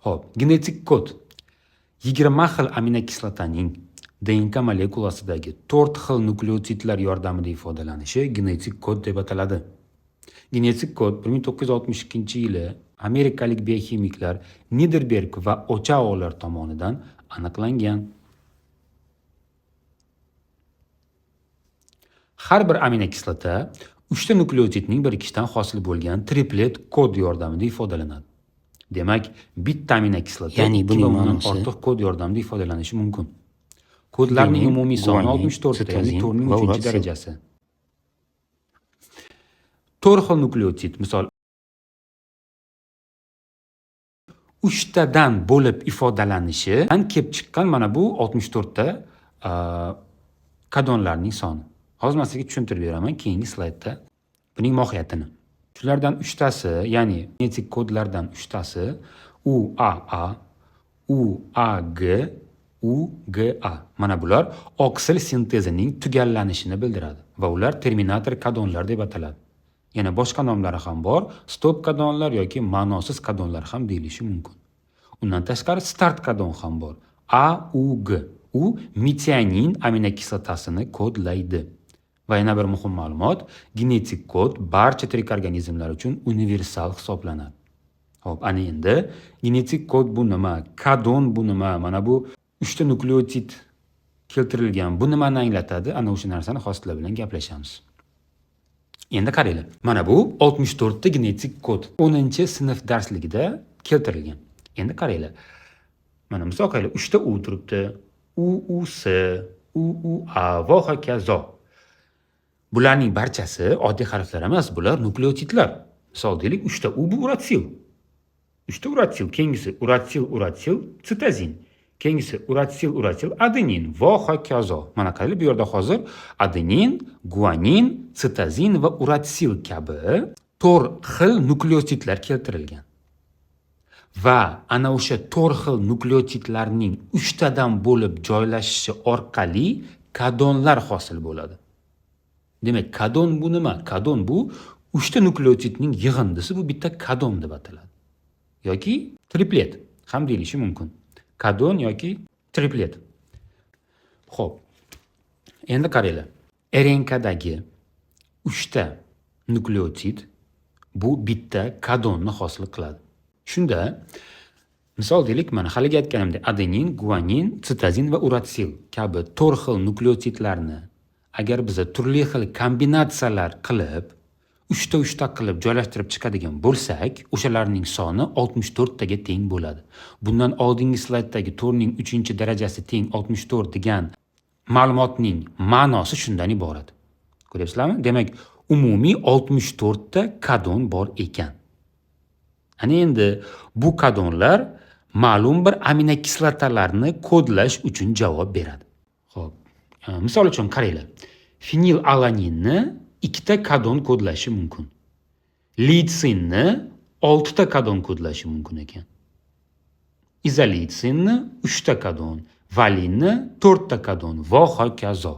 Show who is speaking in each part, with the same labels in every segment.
Speaker 1: Xo'p, genetik kod 20 xil aminokislotaning DNK molekulasidagi 4 xil nukleotidlar yordamida ifodalanishi genetik kod deb ataladi. Genetik kod 1962-yili amerikalik bioximiklar Niderberg va Ochoalar tomonidan aniqlangan. Har bir aminokislota 3 ta nukleotidning birikishidan hosil bo'lgan triplet kod yordamida ifodalanadi. Demak, bitta aminokislota
Speaker 2: Ya'ni
Speaker 1: 2 va
Speaker 2: buning
Speaker 1: undan
Speaker 2: ma'nosi
Speaker 1: ortiq kod yordamida ifodalanishi mumkin. Kodlarning
Speaker 2: adenin,
Speaker 1: umumiy soni
Speaker 2: guanin,
Speaker 1: 64 ta, ya'ni
Speaker 2: sitozin
Speaker 1: 4 ning
Speaker 2: va
Speaker 1: 3
Speaker 2: uratsil.
Speaker 1: darajasi. 4 xil nukleotid, misol 3 tadan bo'lib ifodalanishidan kelib chiqqan mana bu 64 ta kodonlarning soni. Hozir men sizga tushuntirib beraman keyingi slaydda buning mohiyatini. Shulardan 3 tasi, ya'ni genetik kodlardan 3 tasi UAA, UAG, UGA. Mana bular oksil sintezining tugallanishini bildiradi va ular terminator kodonlar deb ataladi. Yana boshqa nomlari ham bor, stop kodonlar yoki ma'nosiz kodonlar ham deyilishi mumkin. Undan tashqari start kodon ham bor. AUG. U metianin aminokislotasini kodlaydi. Va yana bir muhim ma'lumot, genetik kod barcha tirik organizmlar uchun universal hisoblanadi. Xo'p, ana endi genetik kod bu nima? Kodon bu nima? Mana bu 3 ta nukleotid keltirilgan. Bu nimani anglatadi? Ana o'sha narsani hozirlar bilan gaplashamiz. Endi qaranglar. Mana bu 64 ta genetik kod 10-sinf darsligida keltirilgan. Endi qaranglar. Mana misol qilaylik, 3 ta U turibdi. UUS, UUA va hokazo. Bularning barchasi oddiy harflar emas, bular nukleotidlar. Misol deylik, 3 ta U bu uratsil. 3 ta uratsil, keyingisi uratsil, sitozin. Keyingisi uratsil, adenin va hokazo. Mana qaranglar, bu yerda hozir adenin, guanin, sitozin va uratsil kabi 4 xil nukleotidlar keltirilgan. Va ana o'sha 4 xil nukleotidlarning 3 tadan bo'lib joylashishi orqali kodonlar hosil bo'ladi. Demak, kodon bu nima? Kodon bu 3 ta nukleotidning yig'indisi, bu bitta kodon deb ataladi. Yoki triplet ham deyilishi mumkin. Kodon yoki triplet. Xo'p. Endi qaranglar. RNKdagi 3 ta nukleotid bu bitta kodonni hosil qiladi. Shunda misol deylik, mana haligi aytganimdek adenin, guanin, sitozin va uratsil kabi 4 xil nukleotidlarni agar biz turli xil kombinatsiyalar qilib 3 ta qilib joylashtirib chiqadigan bo'lsak, o'shalarning soni 64 taga teng bo'ladi. Bundan oldingi slayddagi 4 ning 3-darajasi teng 64 degan ma'lumotning ma'nosi shundan iborat. Ko'ryapsizlarmi? Demak, umumiy 64 ta kodon bor ekan. Ana endi bu kodonlar ma'lum bir aminokislotalarni kodlash uchun javob beradi. Xo'p, misol uchun qaranglar. Fenilalaninni 2 ta kodon kodlashi mumkin. Litsinni 6 ta kodon kodlashi mumkin ekan. Izolitsinni 3 ta kodon, valinni 4 ta kodon va hokazo.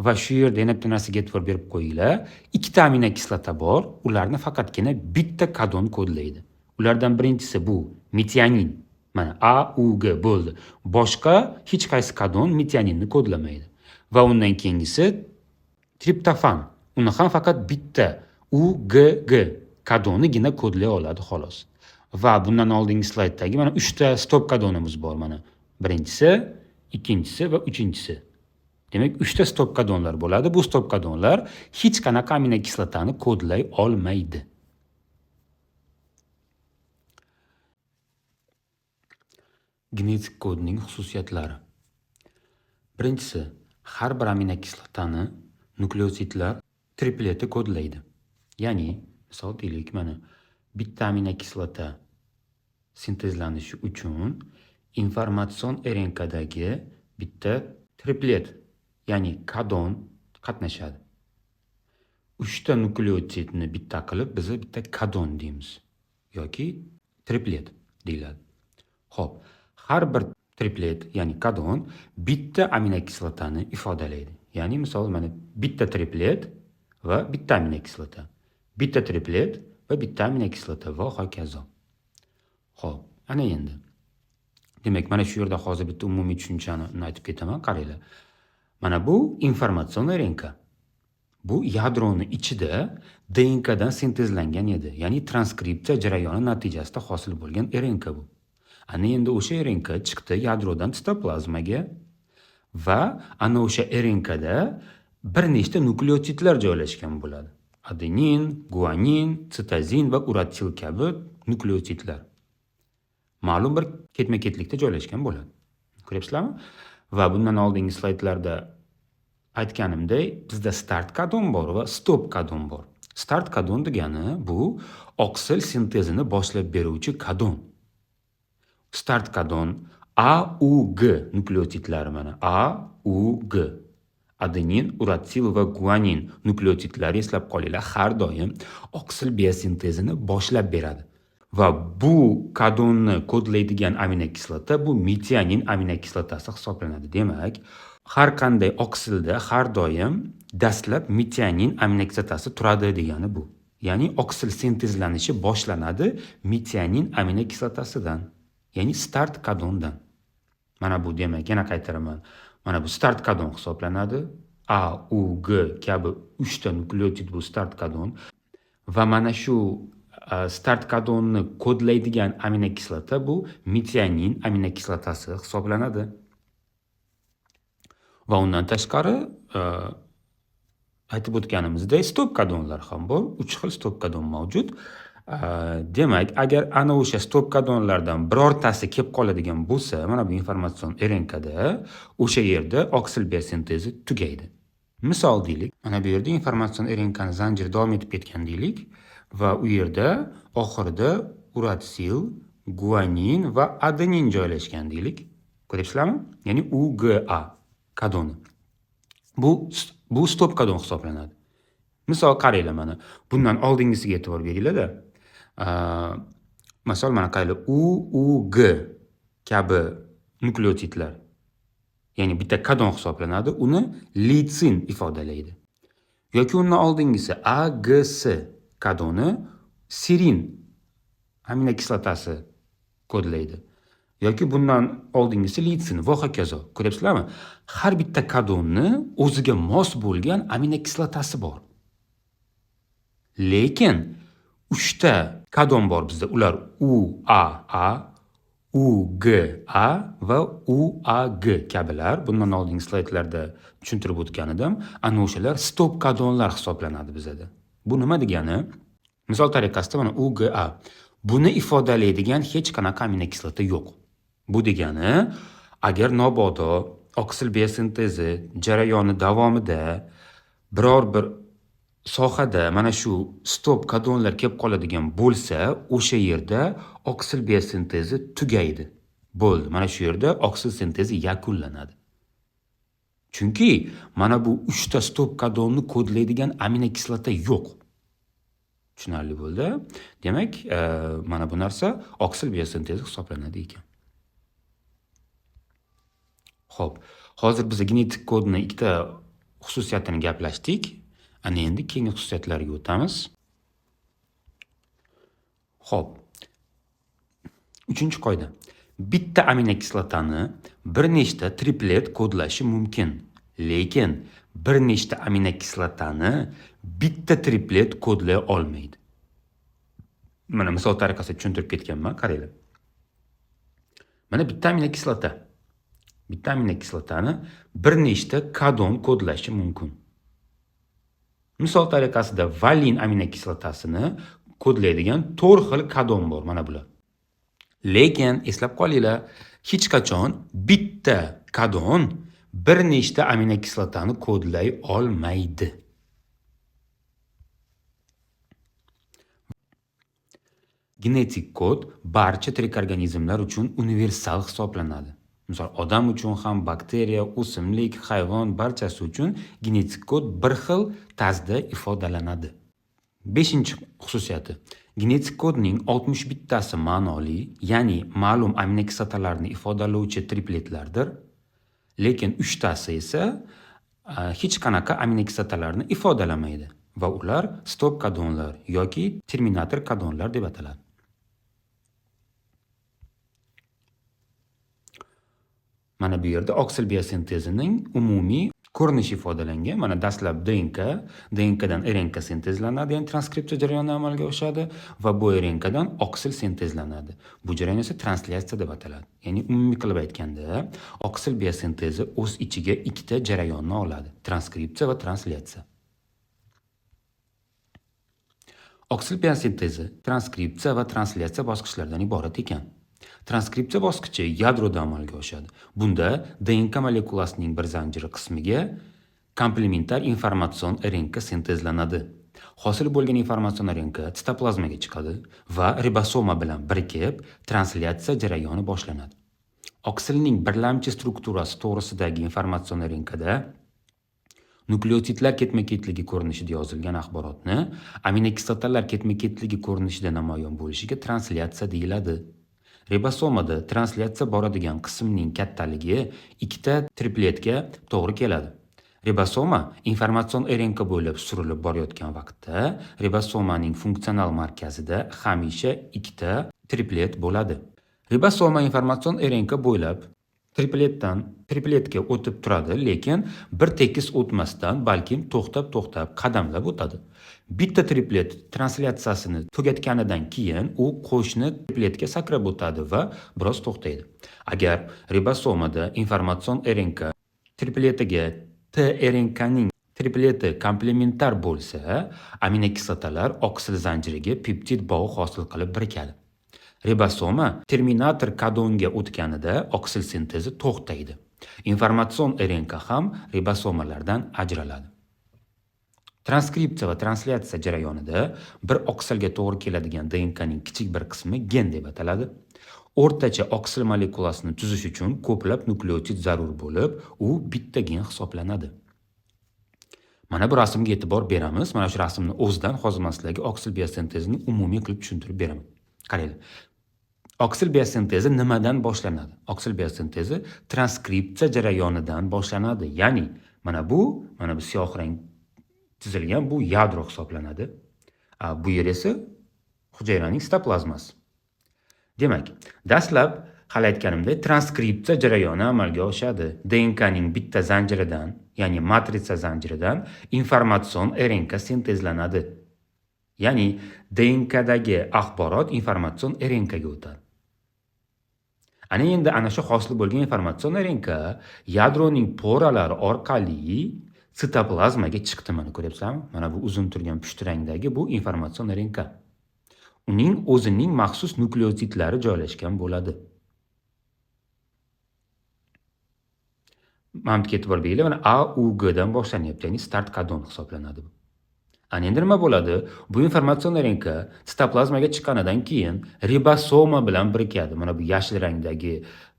Speaker 1: Va shu yerda yana bitta narsaga e'tibor berib qo'yinglar. 2 ta aminokislota bor, ularni faqatgina bitta kodon kodlaydi. Ulardan birinchisi bu metianin. Mana AUG bo'ldi. Boshqa hech qaysi kodon metianinni kodlamaydi. Va undan keyingisi triptofan. Uni ham faqat bitta UGG kodonigina kodlay oladi xolos. Va bundan oldingi slayddagi mana 3 ta stop kodonimiz bor mana. Birinchisi, ikkinchisi va uchinchisi. Demak, 3 ta stop kodonlar bo'ladi. Bu stop kodonlar hech qanaqa aminokislotani kodlay olmaydi. Genetik kodning xususiyatlari. Birinchisi, har bir aminokislotani nukleotidlar tripleti kodlaydi. Ya'ni, misol deylik, mana bitta aminokislota sintezlanishi uchun informatsion RNKdagi bitta triplet, ya'ni kodon qatnashadi. 3 ta nukleotidni bitta qilib biz bitta kodon deymiz yoki triplet deyiladi. Xo'p, har bir triplet, ya'ni kodon bitta aminokislotani ifodalaydi. Ya'ni misol mana bitta triplet va bitta aminokislota, bitta triplet va bitta aminokislota va hokazo. Xo'p, ana endi Demak, mana shu yerda hozir bitta umumiy tushunchani aytib ketaman, qaranglar. Mana bu informatsion RNK. Bu yadroni ichida DNKdan sintezlangan edi. Ya'ni transkripsiya jarayoni natijasida hosil bo'lgan RNK bu. Ana endi o'sha RNK chiqdi yadrodan sitoplazmaga va ana o'sha RNKda bir nechta nukleotidlar joylashgan bo'ladi. Adenin, guanin, sitozin va uratsil kabi nukleotidlar. Ma'lum bir ketma-ketlikda joylashgan bo'ladi. Ko'ryapsizlarmi? Va bundan oldingi slaydlarda aytganimdek, bizda start kodon bor va stop kodon bor. Start kodon degani bu oksil sintezini boshlab beruvchi kodon. Start kodon AUG nukleotidlari mana AUG. Adenin, uratsil va guanin nukleotidlari, eslab qolinglar, har doim oksil biosintezini boshlab beradi. Va bu kodonni kodlaydigan aminokislota bu metionin aminokislotasi hisoblanadi. Demak, har qanday oksilda har doim dastlab metionin aminokislotasi turadi degani bu. Ya'ni oksil sintezlanishi boshlanadi metionin aminokislotasidan, ya'ni start kodondan. Mana bu demak, yana qaytaraman. Mana bu start kodon hisoblanadi. A, U, G kabi 3 ta nukleotid bu start kodon va mana shu start kodonni kodlaydigan aminokislota bu metionin aminokislotasi hisoblanadi. Va undan tashqari aytib o'tganimizdek stop kodonlar ham bor. 3 xil stop kodon mavjud. Demak, agar ana o'sha stop kodonlardan birortasi kelib qoladigan bo'lsa, mana bu informatsion RNKda o'sha yerda oksil biosintezi tugaydi. Misol deylik, mana bu yerda informatsion RNKni zanjiri davom etib ketgan deylik va u yerda oxirida uratsil, guanin va adenin joylashgan deylik. Ko'ryapsizlarmi? Ya'ni UGA kodoni. Bu stop kodon hisoblanadi. Misol qaranglar, mana bundan oldingisiga e'tibor beringlar-da. Misol mana qaranglar, UUG kabi nukleotidlar, ya'ni bitta kodon hisoblanadi, uni litsin ifodalaydi. Yoki undan oldingisi AGS kodoni serin aminokislotasi kodlaydi. Yoki bundan oldingisi litsin va hokazo. Ko'ryapsizlarmi? Har bitta kodonni o'ziga mos bo'lgan aminokislotasi bor. Lekin 3 ta kodon bor bizda. Ular UAA, UGA va UAG kabilar. Bundan oldingi slaydlarda tushuntirib o'tgan edim. Ana o'shalar stop kodonlar hisoblanadi bizda. Bu nima degani? Misol tariqasida mana UGA. Buni ifodalaydigan hech qanaqa aminokislota yo'q. Bu degani, agar mabodo oksil biosintezi jarayoni davomida biror bir sohada mana shu stop kodonlar kelib qoladigan bo'lsa, o'sha yerda oksil biosintezi tugaydi. Bo'ldi. Mana shu yerda oksil sintezi yakunlanadi. Chunki mana bu 3 ta stop kodonni kodlaydigan aminokislota yo'q. Tushunarli bo'ldi. Demak, mana bu narsa oksil biosintezi hisoblanadi ekan. Xo'p, hozir biz genetik kodni ikkita xususiyatini gaplashdik. Ana endi keyingi xususiyatlarga o'tamiz. Xo'p. 3-qoida. Bitta aminokislotani bir nechta triplet kodlashi mumkin, lekin bir nechta aminokislotani bitta triplet kodlay olmaydi. Mana misol tariqasida tushuntirib ketganman, qaranglar. Mana bitta aminokislotani bir nechta kodon kodlashi mumkin. Misol tariqasida valin aminokislotasini kodlaydigan 4 xil kodon bor, mana bular. Lekin eslab qolinglar, hech qachon bitta kodon bir nechta aminokislotani kodlay olmaydi. Genetik kod barcha tirik organizmlar uchun universal hisoblanadi. Misol, odam uchun ham, bakteriya, o'simlik, hayvon barchasi uchun genetik kod bir xil tarzda ifodalanadi. 5-xususiyati. Genetik kodning 61 tasi ma'noli, ya'ni ma'lum aminokislotalarni ifodalovchi tripletlardir. Lekin 3 tasi esa hech qanaqa aminokislotalarni ifodalamaydi va ular stop kodonlar yoki terminator kodonlar deb ataladi. Mana bu yerda oksil biosintezining umumiy ko'rinishi ifodalangan. Mana dastlab DNKdan RNK sintezlanadi, ya'ni transkripsiya jarayoni amalga oshadi va bu RNKdan oksil sintezlanadi. Bu jarayon esa translyatsiya deb ataladi. Ya'ni umumiy qilib aytganda, oksil biosintezi o'z ichiga ikkita jarayonni oladi: transkripsiya va translyatsiya. Oksil biosintezi transkripsiya va translyatsiya bosqichlaridan iborat ekan. Transkripsiya bosqichi yadroda amalga oshadi. Bunda DNK molekulasining bir zanjiri qismiga komplementar informatsion RNK sintezlanadi. Hosil bo'lgan informatsion RNK sitoplazmaga chiqadi va ribosoma bilan birikib, translyatsiya jarayoni boshlanadi. Oksilning birlamchi strukturasi to'g'risidagi informatsion RNKda nukleotidlar ketma-ketligi ko'rinishida yozilgan axborotni aminokislotalar ketma-ketligi ko'rinishida namoyon bo'lishiga translyatsiya deyiladi. Ribosomada translyatsiya boradigan qismning kattaligi ikkita tripletga to'g'ri keladi. Ribosoma informatsion RNK bo'ylab surilib borayotgan vaqtda ribosomaning funksional markazida hamisha ikkita triplet bo'ladi. Ribosoma informatsion RNK bo'ylab tripletga o'tib turadi, lekin bir tekis o'tmasdan, balkim to'xtab qadamlab o'tadi. Bitta triplet translyatsiyasini tugatganidan keyin u qo'shni tripletga sakrab o'tadi va biroz to'xtaydi. Agar ribosomada informatsion RNK tripletiga tRNKning tripleti komplementar bo'lsa, aminokislotalar oksil zanjiriga peptid bog'i hosil qilib birikadi. Ribosoma terminator kodonga o'tganida oksil sintezi to'xtaydi. Informatsion RNK ham ribosomalardan ajraladi. Transkripsiya va translyatsiya jarayonida bir oksilga to'g'ri keladigan DNKning kichik bir qismi gen deb ataladi. O'rtacha oksil molekulasini tuzish uchun ko'plab nukleotid zarur bo'lib, u bitta gen hisoblanadi. Mana bu rasmga e'tibor beramiz. Mana shu rasmni o'zidan hozir men sizlarga oksil biosintezini umumiy qilib tushuntirib beraman. Qaranglar. Oksil biosintezi nimadan boshlanadi? Oksil biosintezi transkripsiya jarayonidan boshlanadi. Ya'ni mana bu siyoh rang chizilgan bu yadro hisoblanadi. Bu yer esa hujayraning sitoplazmasi. Demak, dastlab hali aytganimdek transkripsiya jarayoni amalga oshadi. DNKning bitta zanjiridan, ya'ni matritsa zanjiridan informatsion RNK sintezlanadi. Ya'ni DNKdagi axborot informatsion RNKga o'tadi. Ana shu hosil bo'lgan informatsion RNK yadroning poralari orqali sitoplazmaga chiqdi. Mana ko'ryapsizlarmi? Mana bu uzun turgan pushti rangdagi bu informatsion RNK. Uning o'zining maxsus nukleotidlari joylashgan bo'ladi. Mana bu e'tibor beringlar, mana AUG dan boshlanyapti, ya'ni start kodon hisoblanadi bu. Ana endi nima bo'ladi? Bu informatsion RNK sitoplazmaga chiqqanidan keyin ribosoma bilan birikadi. Mana bu yashil rangdagi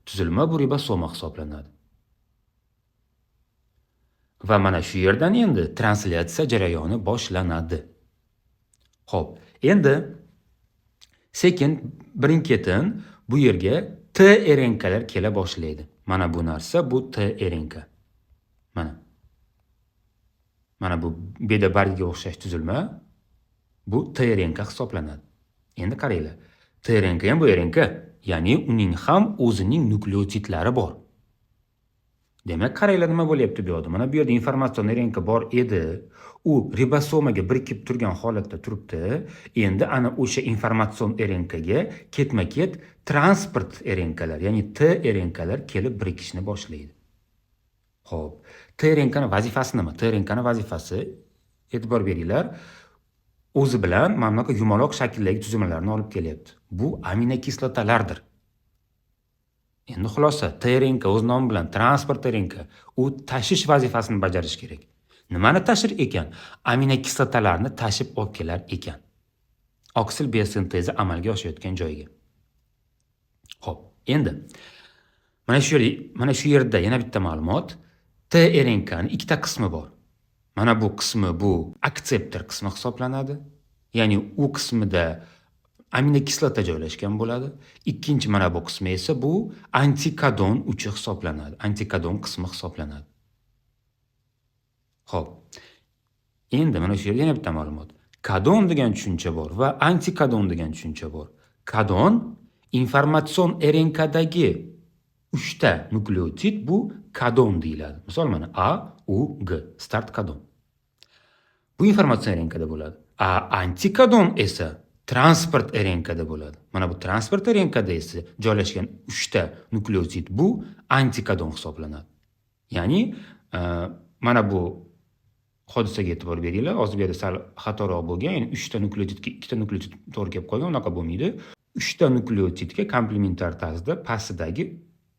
Speaker 1: tuzilma bu ribosoma hisoblanadi. Va mana shu yerdan endi translyatsiya jarayoni boshlanadi. Xo'p, endi sekin birin-ketin bu yerga tRNKlar kela boshlaydi. Mana bu narsa bu tRNK. Mana bu bedabargga o'xshash tuzilma bu tRNK hisoblanadi. Endi qaranglar. tRNK ham bu RNK, ya'ni uning ham o'zining nukleotidlari bor. Demak, qaranglar nima bo'lyapti bu yerda. Mana bu yerda informatsion RNK bor edi. U ribosomaga birikib turgan holatda turibdi. Endi ana o'sha informatsion RNKga ketma-ket transport RNKlar, ya'ni tRNKlar kelib birikishni boshlaydi. Xo'p, tRNKning vazifasi nima? tRNKning vazifasi, e'tibor beringlar, o'zi bilan mana bunaqa yumaloq shakldagi tuzilmalarni olib kelyapti. Bu aminokislotalardir. Endi xulosa, tRNK o'z nomi bilan transport RNK, u tashish vazifasini bajarish kerak. Nimani tashir ekan? Aminokislotalarni tashib olib kelar ekan. Oksil biosintezi amalga oshayotgan joyga. Xo'p, endi mana shu yerda yana bitta ma'lumot. tRNKning ikkita qismi bor. Mana bu qismi bu akseptor qismi hisoblanadi. Ya'ni u qismida aminokislota joylashgan bo'ladi. Ikkinchi mana bu qismi esa bu antikodon uchi hisoblanadi. Antikodon qismi hisoblanadi. Xo'p. Endi mana shu yerda yana bitta ma'lumot. Kodon degan tushuncha bor va antikodon degan tushuncha bor. Kodon informatsion RNKdagi uchta nukleotid bu kodon deyiladi. Misol mana A, U, G, start kodon. Bu informatsion RNKda bo'ladi. Antikodon esa transport RNKda bo'ladi. Mana bu transport RNKda esa joylashgan uchta nukleotid bu antikodon hisoblanadi. Ya'ni mana bu hodisaga e'tibor beringlar. Hozir bu yerda sal xatoroq bo'lgan. Ya'ni 3 ta nukleotidga 2 ta nukleotid to'g'ri kelib qolgan, unaqa bo'lmaydi. 3 ta nukleotidga komplementar tarzda pastidagi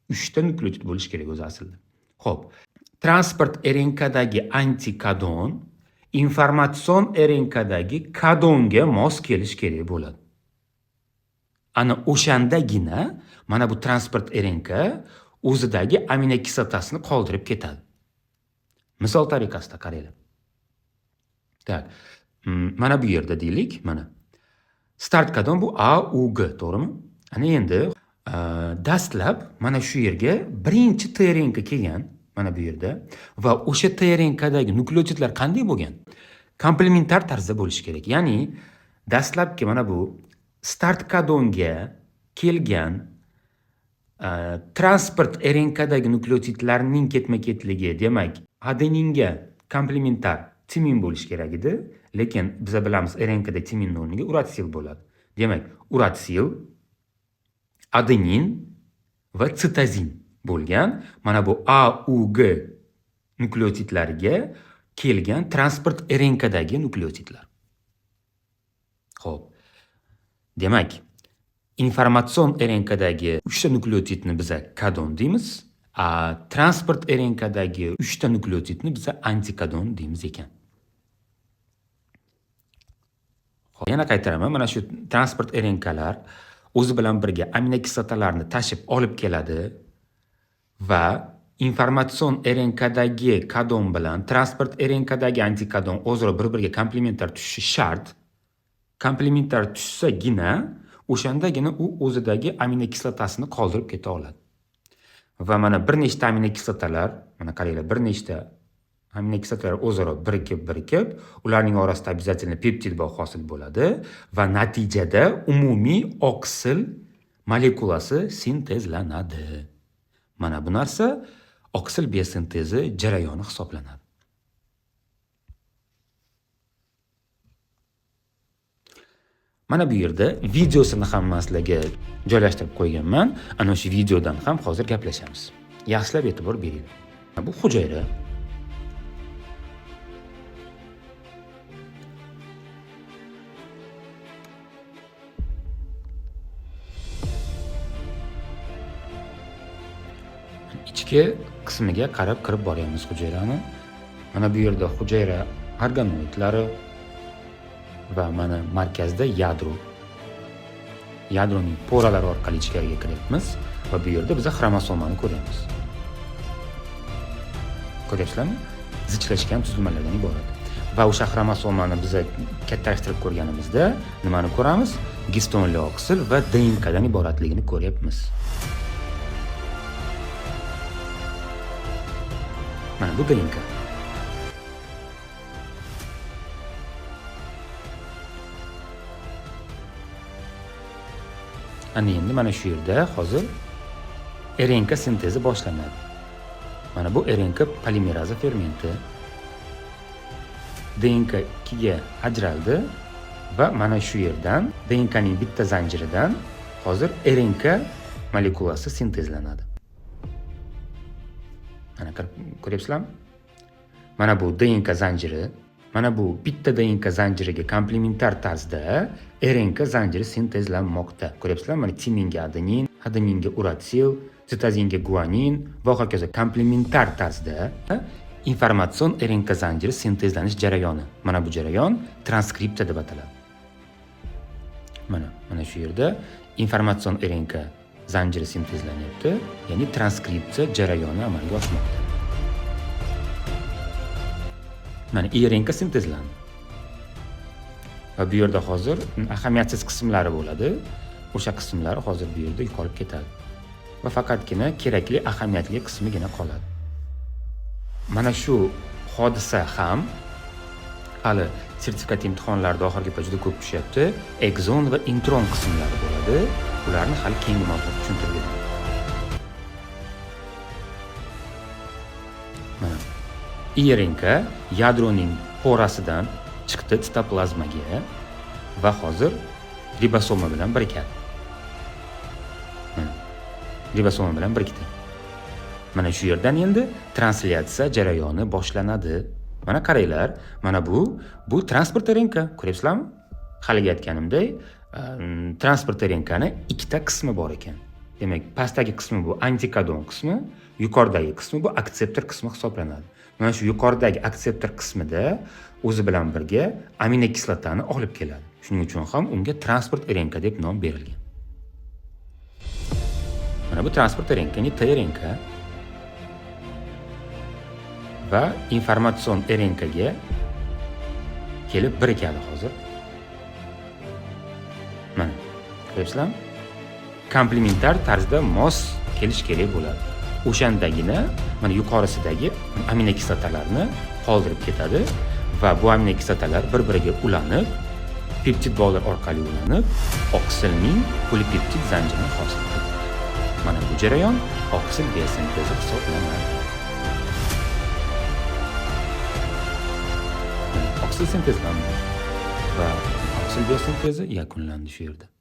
Speaker 1: 3 ta nukleotid bo'lish kerak o'zi aslida. Xo'p, transport RNKdagi antikodon informatsion RNKdagi kodonga mos kelish kerak bo'ladi. Ana o'shandagina mana bu transport RNK o'zidagi aminokislotasini qoldirib ketadi. Misol tariqasida qaranglar. Tak. Mana bu yerda deylik, mana. Start kodon bu A, U, G, to'g'rimi? Ana endi dastlab mana shu yerga birinchi TRNK kelgan, mana bu yerda va o'sha TRNKdagi nukleotidlar qanday bo'lgan? Komplementar tarzda bo'lishi kerak. Ya'ni dastlabki mana bu start kodonga kelgan transport RNKdagi nukleotidlarning ketma-ketligi, demak, adeninga komplementar timin bo'lishi kerak edi, lekin biz bilamiz RNKda timinning o'rniga uratsil bo'ladi. Demak, uratsil, adenin va sitozin bo'lgan mana bu A, U, G nukleotidlariga kelgan transport RNKdagi nukleotidlar. Xo'p. Demak, informatsion RNKdagi 3 ta nukleotidni biz kodon deymiz, transport RNKdagi 3 ta nukleotidni biz antikodon deymiz ekan. Xo'p, yana qaytaraman, mana shu transport RNKlar o'zi bilan birga aminokislotalarni tashib olib keladi va informatsion RNKdagi kodon bilan transport RNKdagi antikodon o'zaro bir-biriga komplementar tushishi shart. Komplementar tushsagina o'shandagina u o'zidagi aminokislotasini qoldirib keta oladi. Va mana bir nechta aminokislotalar, mana qaranglar, bir nechta aminokislotalar o'zaro birikib, ularning orasida обязательно peptid bog' hosil bo'ladi va natijada umumiy oksil molekulasi sintezlanadi. Mana bu narsa oksil biosintezi jarayoni hisoblanadi. Mana bu yerda videosini ham sizlarga joylashtirib qo'yganman. Ana shu videodan ham hozir gaplashamiz. Yaxshilab e'tibor bering. Bu hujayra. Ichki qismiga qarab kirib boryapmiz hujayrani. Mana bu yerda hujayra organoidlari va mana markazda yadro. Yadroning poralari orqali ichkariga kiryapmiz va bu yerda biz xromosomani ko'ryapmiz. Ko'ryapsizlarmi? Zichlashgan tuzilmalardan iborat. Va o'sha xromosomani biz kattalashtirib ko'rganimizda nimani ko'ramiz? Gistonli oksil va DNKdan iboratligini ko'ryapmiz. Mana bu DNK. Ana endi mana shu yerda hozir RNK sintezi boshlanadi. Mana bu RNK polimeraza fermenti. DNK 2 ga ajraldi va mana shu yerdan DNKning bitta zanjiridan hozir RNK molekulasi sintezlanadi. Mana ko'ryapsizlarmi? Mana bu DNK zanjiri, mana bu bitta DNK zanjiriga komplementar tarzda RNK zanjiri sintezlanmoqda. Ko'ryapsizlarmi? Mana timinga adenin, adeninga uratsil, sitozinga guanin va hokazo komplementar tarzda informatsion RNK zanjiri sintezlanish jarayoni. Mana bu jarayon transkripsiya deb ataladi. Mana shu yerda informatsion RNK zanjiri sintezlanyapti, ya'ni transkripsiya jarayoni amalga oshmoqda. Mana RNK sintezlandi. Va bu yerda hozir ahamiyatsiz qismlari bo'ladi. O'sha qismlar hozir bu yerda yo'qolib ketadi. Va faqatgina kerakli ahamiyatli qismigina qoladi. Mana shu hodisa ham hali sertifikat imtihonlarida oxirgi paytda juda ko'p tushyapti. Exon va intron qismlari bo'ladi. Ularni hali keyingi mavzuda tushuntirib beraman. RNK yadroning porasidan chiqdi sitoplazmaga va hozir ribosoma bilan birikadi. Ribosoma bilan birikdi. Mana shu yerdan endi translyatsiya jarayoni boshlanadi. Mana qaranglar, mana bu transport RNK. Ko'ryapsizlarmi? Haliga aytganimdek, transport RNKning ikkita qismi bor ekan. Demak, pastdagi qismi bu antikodon qismi, yuqoridagi qismi bu akseptor qismi hisoblanadi. Mana shu yuqoridagi akseptor qismida o'zi bilan birga aminokislotani olib keladi. Shuning uchun ham unga transport RNK deb nom berilgan. Mana bu transport RNK, ya'ni tRNK va informatsion RNK ga kelib birikadi hozir. Mana, ko'ryapsizlarmi? Komplementar tarzda mos kelish kerak bo'ladi. O'shandagina mana yuqorisidagi aminokislotalarni qoldirib ketadi va bu aminokislotalar bir-biriga ulanib, peptid bog'lar orqali ulanib, oksilning polipeptid zanjirini hosil qiladi. Mana bu jarayon oksil biosintezi hisoblanadi. Oksil sintezlandi va oksil biosintezi yakunlandi shu yerda.